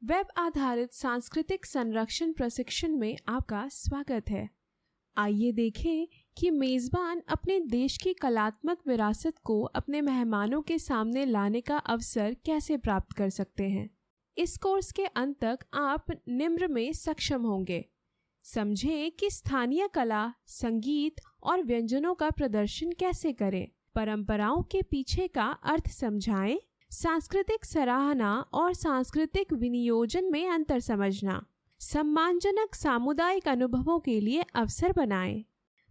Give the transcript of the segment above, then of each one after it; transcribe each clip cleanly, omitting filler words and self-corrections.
Web आधारित सांस्कृतिक संरक्षण प्रशिक्षण में आपका स्वागत है। आइए देखें कि मेज़बान अपने देश की कलात्मक विरासत को अपने मेहमानों के सामने लाने का अवसर कैसे प्राप्त कर सकते हैं। इस कोर्स के अंत तक आप निम्न में सक्षम होंगे। समझें कि स्थानीय कला, संगीत और व्यंजनों का प्रदर्शन कैसे करें, परंपराओं के पीछे का अर्थ समझाएं, सांस्कृतिक सराहना और सांस्कृतिक विनियोजन में अंतर समझना, सम्मानजनक सामुदायिक अनुभवों के लिए अवसर बनाएं।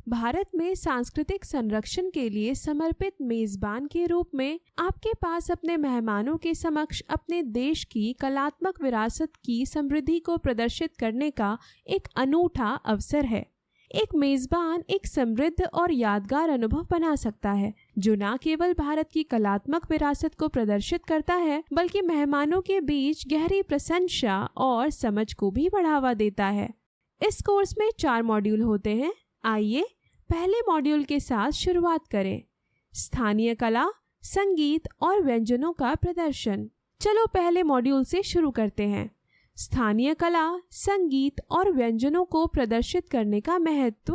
भारत में सांस्कृतिक संरक्षण के लिए समर्पित मेज़बान के रूप में आपके पास अपने मेहमानों के समक्ष अपने देश की कलात्मक विरासत की समृद्धि को प्रदर्शित करने का एक अनूठा अवसर है। एक मेज़बान एक समृद्ध और यादगार अनुभव बना सकता है, जो न केवल भारत की कलात्मक विरासत को प्रदर्शित करता है, बल्कि मेहमानों के बीच गहरी प्रशंसा और समझ को भी बढ़ावा देता है। इस कोर्स में 4 मॉड्यूल होते हैं। आइए पहले मॉड्यूल के साथ शुरुआत करें। स्थानीय कला, संगीत और व्यंजनों का प्रदर्शन। चलो पहले मॉड्यूल से शुरू करते हैं। स्थानीय कला, संगीत और व्यंजनों को प्रदर्शित करने का महत्व।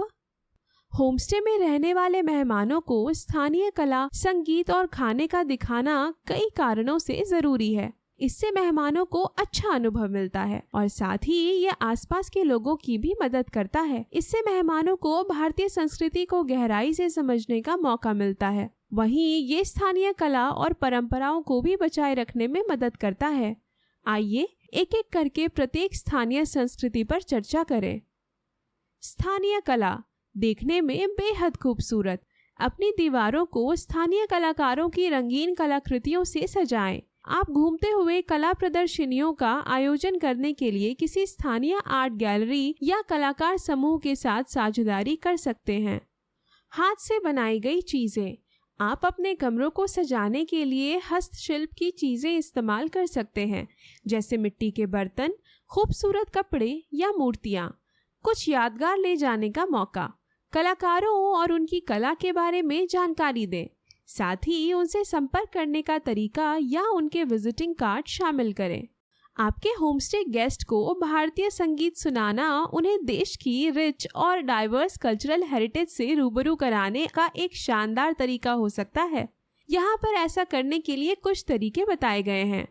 होमस्टे में रहने वाले मेहमानों को स्थानीय कला, संगीत और खाने का दिखाना कई कारणों से जरूरी है। इससे मेहमानों को अच्छा अनुभव मिलता है और साथ ही ये आसपास के लोगों की भी मदद करता है। इससे मेहमानों को भारतीय संस्कृति को गहराई से समझने का मौका मिलता है। वहीं ये स्थानीय कला और परंपराओं को भी बचाए रखने में मदद करता है। आइए एक एक करके प्रत्येक स्थानीय संस्कृति पर चर्चा करें। स्थानीय कला देखने में बेहद खूबसूरत। अपनी दीवारों को स्थानीय कलाकारों की रंगीन कलाकृतियों से सजाएं। आप घूमते हुए कला प्रदर्शनियों का आयोजन करने के लिए किसी स्थानीय आर्ट गैलरी या कलाकार समूह के साथ साझेदारी कर सकते हैं। हाथ से बनाई गई चीजें। आप अपने कमरों को सजाने के लिए हस्तशिल्प की चीजें इस्तेमाल कर सकते हैं, जैसे मिट्टी के बर्तन, खूबसूरत कपड़े या मूर्तियां। कुछ यादगार ले जाने का मौका। कलाकारों और उनकी कला के बारे में जानकारी दें। साथ ही उनसे संपर्क करने का तरीका या उनके विजिटिंग कार्ड शामिल करें। आपके होमस्टे गेस्ट को भारतीय संगीत सुनाना उन्हें देश की रिच और डाइवर्स कल्चरल हेरिटेज से रूबरू कराने का एक शानदार तरीका हो सकता है। यहाँ पर ऐसा करने के लिए कुछ तरीके बताए गए हैं।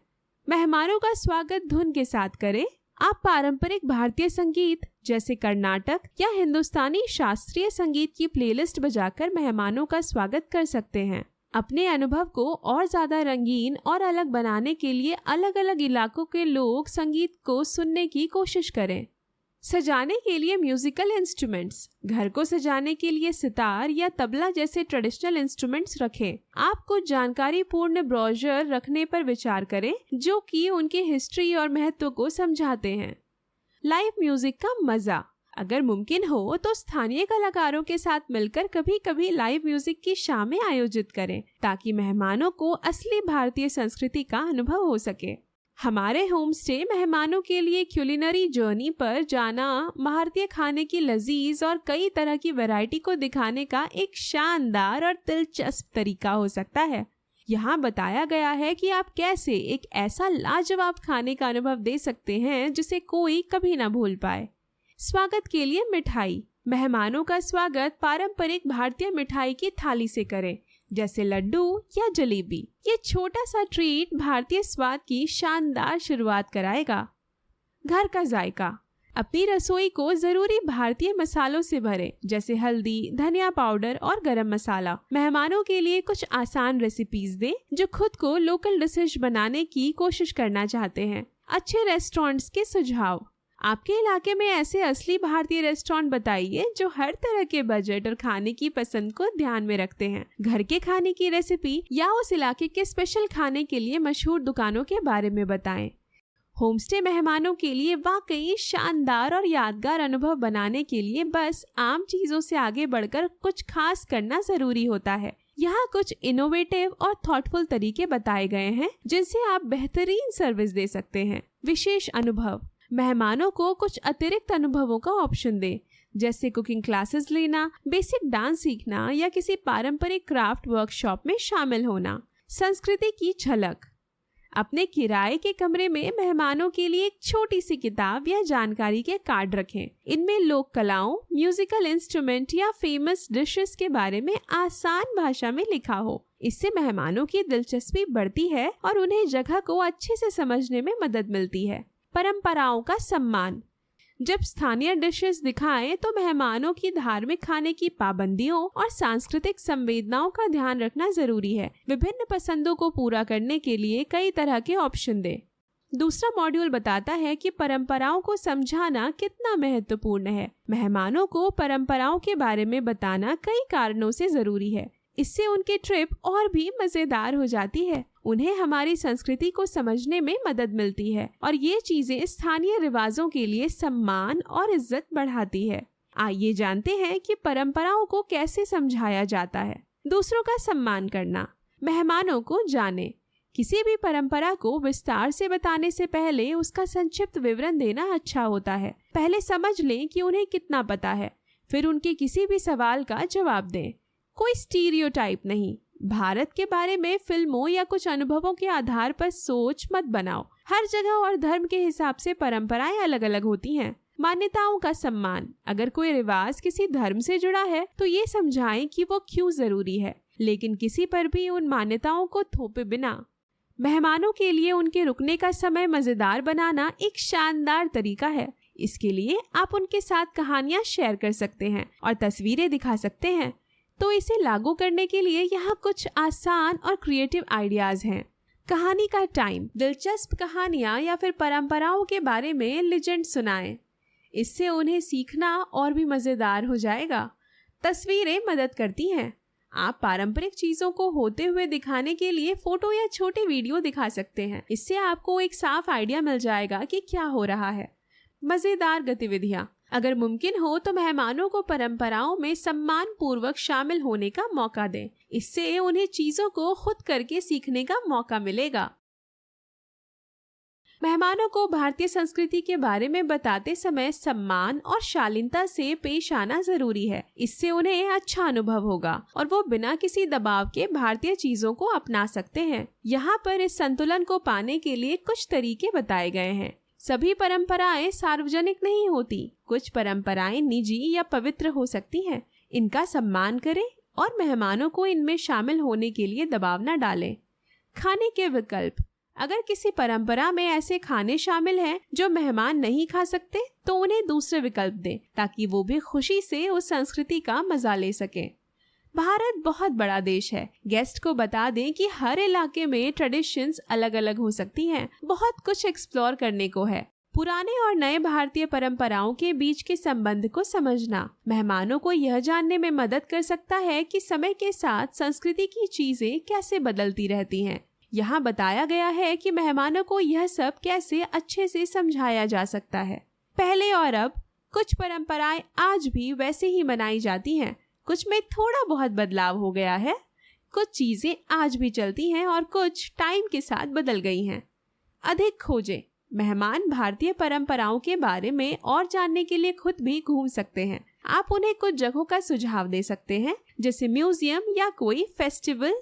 मेहमानों का स्वागत धुन के साथ करें। आप पारंपरिक भारतीय संगीत जैसे कर्नाटक या हिंदुस्तानी शास्त्रीय संगीत की प्लेलिस्ट बजाकर मेहमानों का स्वागत कर सकते हैं। अपने अनुभव को और ज्यादा रंगीन और अलग बनाने के लिए अलग अलग इलाकों के लोग संगीत को सुनने की कोशिश करें। सजाने के लिए म्यूजिकल इंस्ट्रूमेंट्स। घर को सजाने के लिए सितार या तबला जैसे ट्रेडिशनल इंस्ट्रूमेंट्स रखें। आप कुछ जानकारी पूर्ण ब्रोशर रखने पर विचार करें, जो कि उनकी हिस्ट्री और महत्व को समझाते हैं। लाइव म्यूजिक का मजा। अगर मुमकिन हो तो स्थानीय कलाकारों के साथ मिलकर कभी कभी लाइव म्यूजिक की शामें आयोजित करें, ताकि मेहमानों को असली भारतीय संस्कृति का अनुभव हो सके। हमारे होमस्टे मेहमानों के लिए क्यूलिनरी जर्नी पर जाना भारतीय खाने की लजीज और कई तरह की वैरायटी को दिखाने का एक शानदार और दिलचस्प तरीका हो सकता है। यहाँ बताया गया है कि आप कैसे एक ऐसा लाजवाब खाने का अनुभव दे सकते हैं जिसे कोई कभी ना भूल पाए। स्वागत के लिए मिठाई। मेहमानों का स्वागत पारंपरिक भारतीय मिठाई की थाली से करें, जैसे लड्डू या जलेबी। ये छोटा सा ट्रीट भारतीय स्वाद की शानदार शुरुआत कराएगा। घर का जायका। अपनी रसोई को जरूरी भारतीय मसालों से भरें, जैसे हल्दी, धनिया पाउडर और गरम मसाला। मेहमानों के लिए कुछ आसान रेसिपीज दें जो खुद को लोकल डिशेज बनाने की कोशिश करना चाहते हैं। अच्छे रेस्टोरेंट्स के सुझाव। आपके इलाके में ऐसे असली भारतीय रेस्टोरेंट बताइए जो हर तरह के बजट और खाने की पसंद को ध्यान में रखते हैं। घर के खाने की रेसिपी या उस इलाके के स्पेशल खाने के लिए मशहूर दुकानों के बारे में बताएं। होमस्टे मेहमानों के लिए वाकई शानदार और यादगार अनुभव बनाने के लिए बस आम चीजों से आगे बढ़कर कुछ खास करना जरूरी होता है। यहाँ कुछ इनोवेटिव और थॉटफुल तरीके बताए गए हैं जिनसे आप बेहतरीन सर्विस दे सकते हैं। विशेष अनुभव। मेहमानों को कुछ अतिरिक्त अनुभवों का ऑप्शन दें, जैसे कुकिंग क्लासेस लेना, बेसिक डांस सीखना या किसी पारंपरिक क्राफ्ट वर्कशॉप में शामिल होना। संस्कृति की झलक। अपने किराए के कमरे में मेहमानों के लिए एक छोटी सी किताब या जानकारी के कार्ड रखें। इनमें लोक कलाओं, म्यूजिकल इंस्ट्रूमेंट या फेमस डिशेस के बारे में आसान भाषा में लिखा हो। इससे मेहमानों की दिलचस्पी बढ़ती है और उन्हें जगह को अच्छे से समझने में मदद मिलती है। परंपराओं का सम्मान। जब स्थानीय डिशेस दिखाएं तो मेहमानों की धार्मिक खाने की पाबंदियों और सांस्कृतिक संवेदनाओं का ध्यान रखना जरूरी है। विभिन्न पसंदों को पूरा करने के लिए कई तरह के ऑप्शन दें। दूसरा मॉड्यूल बताता है कि परंपराओं को समझाना कितना महत्वपूर्ण है। मेहमानों को परंपराओं के बारे में बताना कई कारणों से जरूरी है। इससे उनकी ट्रिप और भी मजेदार हो जाती है। उन्हें हमारी संस्कृति को समझने में मदद मिलती है और ये चीजें स्थानीय रिवाजों के लिए सम्मान और इज्जत बढ़ाती है। आइए जानते हैं कि परंपराओं को कैसे समझाया जाता है। दूसरों का सम्मान करना। मेहमानों को जाने। किसी भी परंपरा को विस्तार से बताने से पहले उसका संक्षिप्त विवरण देना अच्छा होता है। पहले समझ लें कि उन्हें कितना पता है, फिर उनके किसी भी सवाल का जवाब दें। कोई स्टीरियोटाइप नहीं। भारत के बारे में फिल्मों या कुछ अनुभवों के आधार पर सोच मत बनाओ। हर जगह और धर्म के हिसाब से परंपराएं अलग अलग होती हैं। मान्यताओं का सम्मान। अगर कोई रिवाज किसी धर्म से जुड़ा है तो ये समझाएं कि वो क्यों जरूरी है, लेकिन किसी पर भी उन मान्यताओं को थोपे बिना। मेहमानों के लिए उनके रुकने का समय मजेदार बनाना एक शानदार तरीका है। इसके लिए आप उनके साथ कहानियां शेयर कर सकते हैं और तस्वीरें दिखा सकते हैं। तो इसे लागू करने के लिए यहाँ कुछ आसान और क्रिएटिव आइडियाज हैं। कहानी का टाइम। दिलचस्प कहानियाँ या फिर परंपराओं के बारे में लेजेंड सुनाएं। इससे उन्हें सीखना और भी मज़ेदार हो जाएगा। तस्वीरें मदद करती हैं। आप पारंपरिक चीज़ों को होते हुए दिखाने के लिए फोटो या छोटे वीडियो दिखा सकते हैं। इससे आपको एक साफ आइडिया मिल जाएगा कि क्या हो रहा है। मज़ेदार गतिविधियाँ। अगर मुमकिन हो तो मेहमानों को परंपराओं में सम्मान पूर्वक शामिल होने का मौका दें। इससे उन्हें चीजों को खुद करके सीखने का मौका मिलेगा। मेहमानों को भारतीय संस्कृति के बारे में बताते समय सम्मान और शालीनता से पेश आना जरूरी है। इससे उन्हें अच्छा अनुभव होगा और वो बिना किसी दबाव के भारतीय चीजों को अपना सकते हैं। यहाँ पर इस संतुलन को पाने के लिए कुछ तरीके बताए गए हैं। सभी परंपराएं सार्वजनिक नहीं होती। कुछ परंपराएं निजी या पवित्र हो सकती हैं। इनका सम्मान करें और मेहमानों को इनमें शामिल होने के लिए दबाव न डालें। खाने के विकल्प। अगर किसी परंपरा में ऐसे खाने शामिल हैं जो मेहमान नहीं खा सकते तो उन्हें दूसरे विकल्प दें ताकि वो भी खुशी से उस संस्कृति का मजा ले सकें। भारत बहुत बड़ा देश है। गेस्ट को बता दें कि हर इलाके में ट्रेडिशंस अलग अलग हो सकती हैं। बहुत कुछ एक्सप्लोर करने को है। पुराने और नए भारतीय परंपराओं के बीच के संबंध को समझना मेहमानों को यह जानने में मदद कर सकता है कि समय के साथ संस्कृति की चीजें कैसे बदलती रहती हैं। यहाँ बताया गया है कि मेहमानों को यह सब कैसे अच्छे से समझाया जा सकता है। पहले और अब। कुछ परंपराएं आज भी वैसे ही मनाई जाती हैं, कुछ में थोड़ा बहुत बदलाव हो गया है। कुछ चीजें आज भी चलती हैं और कुछ टाइम के साथ बदल गई हैं। अधिक खोजें। मेहमान भारतीय परंपराओं के बारे में और जानने के लिए खुद भी घूम सकते हैं। आप उन्हें कुछ जगहों का सुझाव दे सकते हैं, जैसे म्यूजियम या कोई फेस्टिवल।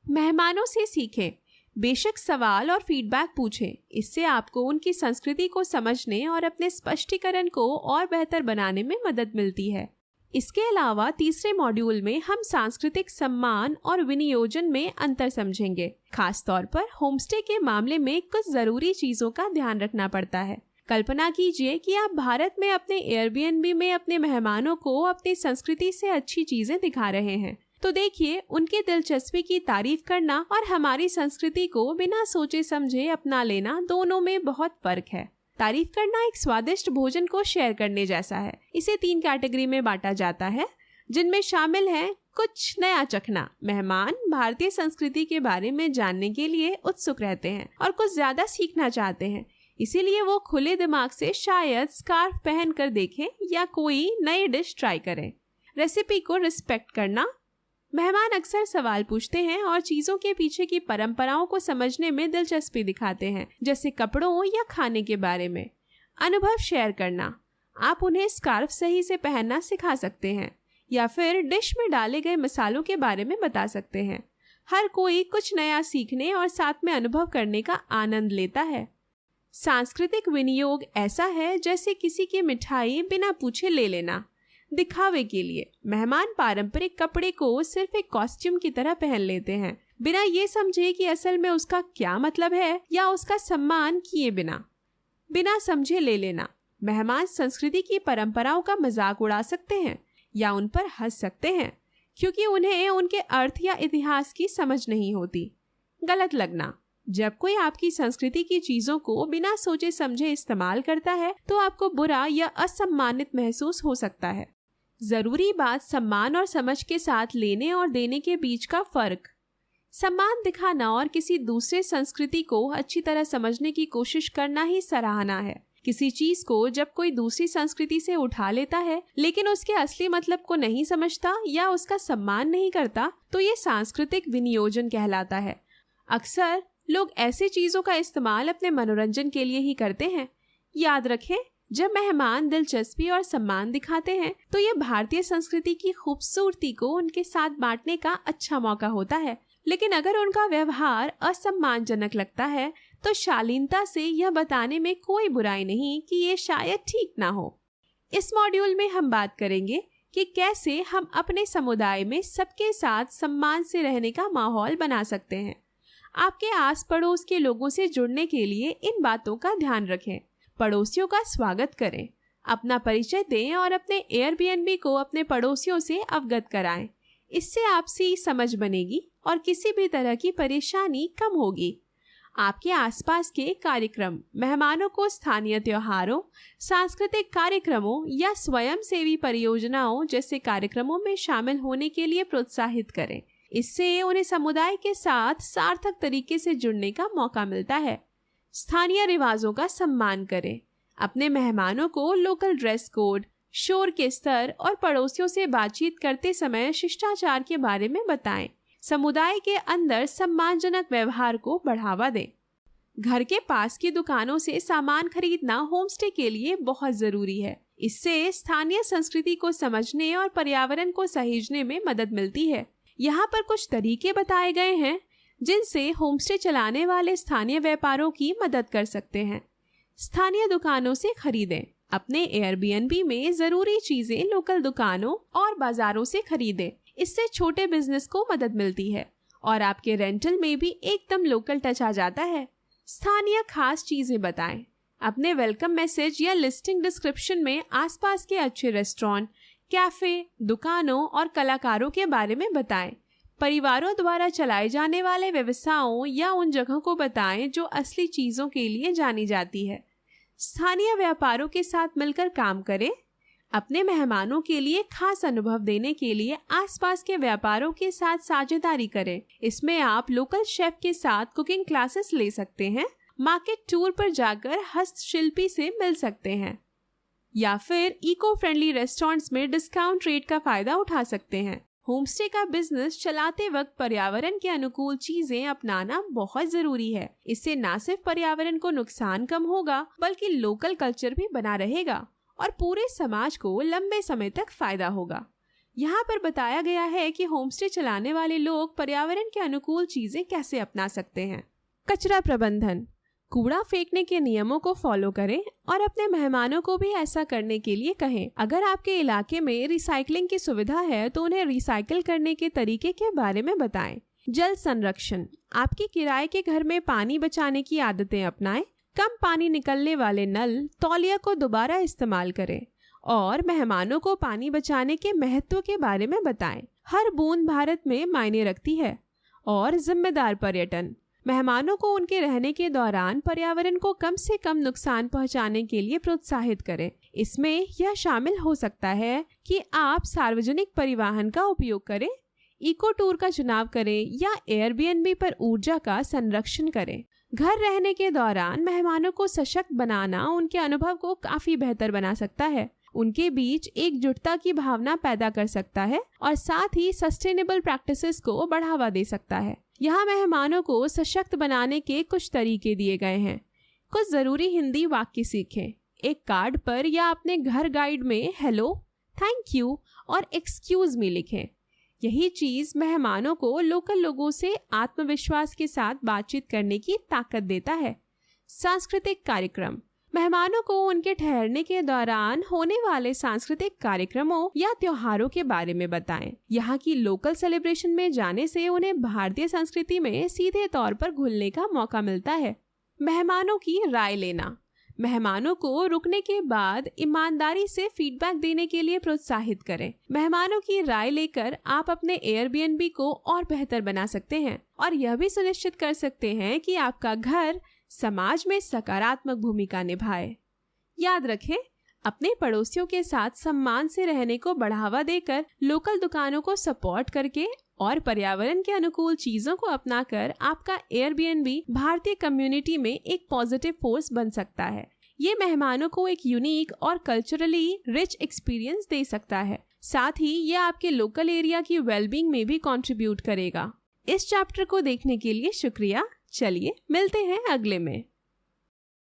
मेहमानों से सीखें। बेशक सवाल और फीडबैक पूछें। इससे आपको उनकी संस्कृति को समझने और अपने स्पष्टीकरण को और बेहतर बनाने में मदद मिलती है। इसके अलावा तीसरे मॉड्यूल में हम सांस्कृतिक सम्मान और विनियोजन में अंतर समझेंगे। खास तौर पर होमस्टे के मामले में कुछ जरूरी चीजों का ध्यान रखना पड़ता है। कल्पना कीजिए कि आप भारत में अपने एयरबीएनबी में अपने मेहमानों को अपनी संस्कृति से अच्छी चीजें दिखा रहे हैं। तो देखिए, उनकी दिलचस्पी की तारीफ करना और हमारी संस्कृति को बिना सोचे समझे अपना लेना, दोनों में बहुत फर्क है। तारीफ करना एक स्वादिष्ट भोजन को शेयर करने जैसा है। इसे 3 कैटेगरी में बांटा जाता है, जिनमें शामिल है कुछ नया चखना। मेहमान भारतीय संस्कृति के बारे में जानने के लिए उत्सुक रहते हैं और कुछ ज्यादा सीखना चाहते हैं, इसीलिए वो खुले दिमाग से शायद स्कार्फ पहन कर देखें या कोई नई डिश ट्राई करें। रेसिपी को रिस्पेक्ट करना। मेहमान अक्सर सवाल पूछते हैं और चीजों के पीछे की परंपराओं को समझने में दिलचस्पी दिखाते हैं, जैसे कपड़ों या खाने के बारे में। अनुभव शेयर करना। आप उन्हें स्कार्फ सही से पहनना सिखा सकते हैं या फिर डिश में डाले गए मसालों के बारे में बता सकते हैं। हर कोई कुछ नया सीखने और साथ में अनुभव करने का आनंद लेता है। सांस्कृतिक विनियोग ऐसा है जैसे किसी की मिठाई बिना पूछे ले लेना, दिखावे के लिए। मेहमान पारंपरिक कपड़े को सिर्फ एक कॉस्ट्यूम की तरह पहन लेते हैं, बिना ये समझे कि असल में उसका क्या मतलब है या उसका सम्मान किए बिना समझे ले लेना। मेहमान संस्कृति की परंपराओं का मजाक उड़ा सकते हैं या उन पर हंस सकते हैं क्योंकि उन्हें उनके अर्थ या इतिहास की समझ नहीं होती। गलत लगना, जब कोई आपकी संस्कृति की चीजों को बिना सोचे समझे इस्तेमाल करता है तो आपको बुरा या असम्मानित महसूस हो सकता है। जरूरी बात सम्मान और समझ के साथ लेने और देने के बीच का फर्क। सम्मान दिखाना और किसी दूसरे संस्कृति को अच्छी तरह समझने की कोशिश करना ही सराहना है। किसी चीज को जब कोई दूसरी संस्कृति से उठा लेता है लेकिन उसके असली मतलब को नहीं समझता या उसका सम्मान नहीं करता तो ये सांस्कृतिक विनियोजन कहलाता है। अक्सर लोग ऐसी चीजों का इस्तेमाल अपने मनोरंजन के लिए ही करते हैं। याद रखें, जब मेहमान दिलचस्पी और सम्मान दिखाते हैं तो ये भारतीय संस्कृति की खूबसूरती को उनके साथ बांटने का अच्छा मौका होता है। लेकिन अगर उनका व्यवहार असम्मानजनक लगता है तो शालीनता से यह बताने में कोई बुराई नहीं कि ये शायद ठीक ना हो। इस मॉड्यूल में हम बात करेंगे कि कैसे हम अपने समुदाय में सबके साथ सम्मान से रहने का माहौल बना सकते हैं। आपके आस पड़ोस के लोगों से जुड़ने के लिए इन बातों का ध्यान रखें। पड़ोसियों का स्वागत करें, अपना परिचय दें और अपने एयरबीएनबी को अपने पड़ोसियों से अवगत कराएं। इससे आपसी समझ बनेगी और किसी भी तरह की परेशानी कम होगी। आपके आसपास के कार्यक्रम मेहमानों को स्थानीय त्योहारों, सांस्कृतिक कार्यक्रमों या स्वयंसेवी परियोजनाओं जैसे कार्यक्रमों में शामिल होने के लिए प्रोत्साहित करें। इससे उन्हें समुदाय के साथ सार्थक तरीके से जुड़ने का मौका मिलता है। स्थानीय रिवाजों का सम्मान करें। अपने मेहमानों को लोकल ड्रेस कोड, शोर के स्तर और पड़ोसियों से बातचीत करते समय शिष्टाचार के बारे में बताएं। समुदाय के अंदर सम्मानजनक व्यवहार को बढ़ावा दें। घर के पास की दुकानों से सामान खरीदना होमस्टे के लिए बहुत जरूरी है। इससे स्थानीय संस्कृति को समझने और पर्यावरण को सहेजने में मदद मिलती है। यहाँ पर कुछ तरीके बताए गए हैं जिनसे होमस्टे चलाने वाले स्थानीय व्यापारों की मदद कर सकते हैं। स्थानीय दुकानों से खरीदें। अपने एयरबीएनबी में जरूरी चीजें लोकल दुकानों और बाजारों से खरीदें। इससे छोटे बिजनेस को मदद मिलती है और आपके रेंटल में भी एकदम लोकल टच आ जाता है। स्थानीय खास चीजें बताएं। अपने वेलकम मैसेज या लिस्टिंग डिस्क्रिप्शन में आसपास के अच्छे रेस्टोरेंट, कैफे, दुकानों और कलाकारों के बारे में बताएं। परिवारों द्वारा चलाए जाने वाले व्यवसायों या उन जगहों को बताएं जो असली चीजों के लिए जानी जाती है। स्थानीय व्यापारों के साथ मिलकर काम करें। अपने मेहमानों के लिए खास अनुभव देने के लिए आसपास के व्यापारों के साथ साझेदारी करें। इसमें आप लोकल शेफ के साथ कुकिंग क्लासेस ले सकते हैं, मार्केट टूर पर जाकर हस्तशिल्पी से मिल सकते हैं या फिर इको फ्रेंडली रेस्टोरेंट्स में डिस्काउंट रेट का फायदा उठा सकते हैं। होमस्टे का बिजनेस चलाते वक्त पर्यावरण के अनुकूल चीजें अपनाना बहुत जरूरी है। इससे न सिर्फ पर्यावरण को नुकसान कम होगा बल्कि लोकल कल्चर भी बना रहेगा और पूरे समाज को लंबे समय तक फायदा होगा। यहाँ पर बताया गया है कि होमस्टे चलाने वाले लोग पर्यावरण के अनुकूल चीजें कैसे अपना सकते हैं। कचरा प्रबंधन। कूड़ा फेंकने के नियमों को फॉलो करें और अपने मेहमानों को भी ऐसा करने के लिए कहें। अगर आपके इलाके में रिसाइकलिंग की सुविधा है तो उन्हें रिसाइकिल करने के तरीके के बारे में बताएं। जल संरक्षण। आपके किराए के घर में पानी बचाने की आदतें अपनाएं। कम पानी निकलने वाले नल, तौलिया को दोबारा इस्तेमाल करें और मेहमानों को पानी बचाने के महत्व के बारे में बताएं। हर बूंद भारत में मायने रखती है। और जिम्मेदार पर्यटन। मेहमानों को उनके रहने के दौरान पर्यावरण को कम से कम नुकसान पहुंचाने के लिए प्रोत्साहित करें। इसमें यह शामिल हो सकता है कि आप सार्वजनिक परिवहन का उपयोग करें, इको टूर का चुनाव करें या एयरबीएनबी पर ऊर्जा का संरक्षण करें। घर रहने के दौरान मेहमानों को सशक्त बनाना उनके अनुभव को काफी बेहतर बना सकता है, उनके बीच एकजुटता की भावना पैदा कर सकता है और साथ ही सस्टेनेबल प्रैक्टिसेस को बढ़ावा दे सकता है। यहाँ मेहमानों को सशक्त बनाने के कुछ तरीके दिए गए हैं। कुछ जरूरी हिंदी वाक्य सीखें। एक कार्ड पर या अपने घर गाइड में हेलो, थैंक यू और एक्सक्यूज मी लिखें। यही चीज मेहमानों को लोकल लोगों से आत्मविश्वास के साथ बातचीत करने की ताकत देता है। सांस्कृतिक कार्यक्रम, मेहमानों को उनके ठहरने के दौरान होने वाले सांस्कृतिक कार्यक्रमों या त्योहारों के बारे में बताएं। यहाँ की लोकल सेलिब्रेशन में जाने से उन्हें भारतीय संस्कृति में सीधे तौर पर घुलने का मौका मिलता है। मेहमानों की राय लेना, मेहमानों को रुकने के बाद ईमानदारी से फीडबैक देने के लिए प्रोत्साहित करें। मेहमानों की राय लेकर आप अपने एयरबीएनबी को और बेहतर बना सकते हैं और यह भी सुनिश्चित कर सकते हैं कि आपका घर समाज में सकारात्मक भूमिका निभाए। याद रखें, अपने पड़ोसियों के साथ सम्मान से रहने को बढ़ावा देकर, लोकल दुकानों को सपोर्ट करके और पर्यावरण के अनुकूल चीजों को अपनाकर आपका एयरबीएनबी भारतीय कम्युनिटी में एक पॉजिटिव फोर्स बन सकता है। ये मेहमानों को एक यूनिक और कल्चरली रिच एक्सपीरियंस दे सकता है। साथ ही ये आपके लोकल एरिया की वेलबींग में भी कंट्रीब्यूट करेगा। इस चैप्टर को देखने के लिए शुक्रिया। चलिए मिलते हैं अगले में।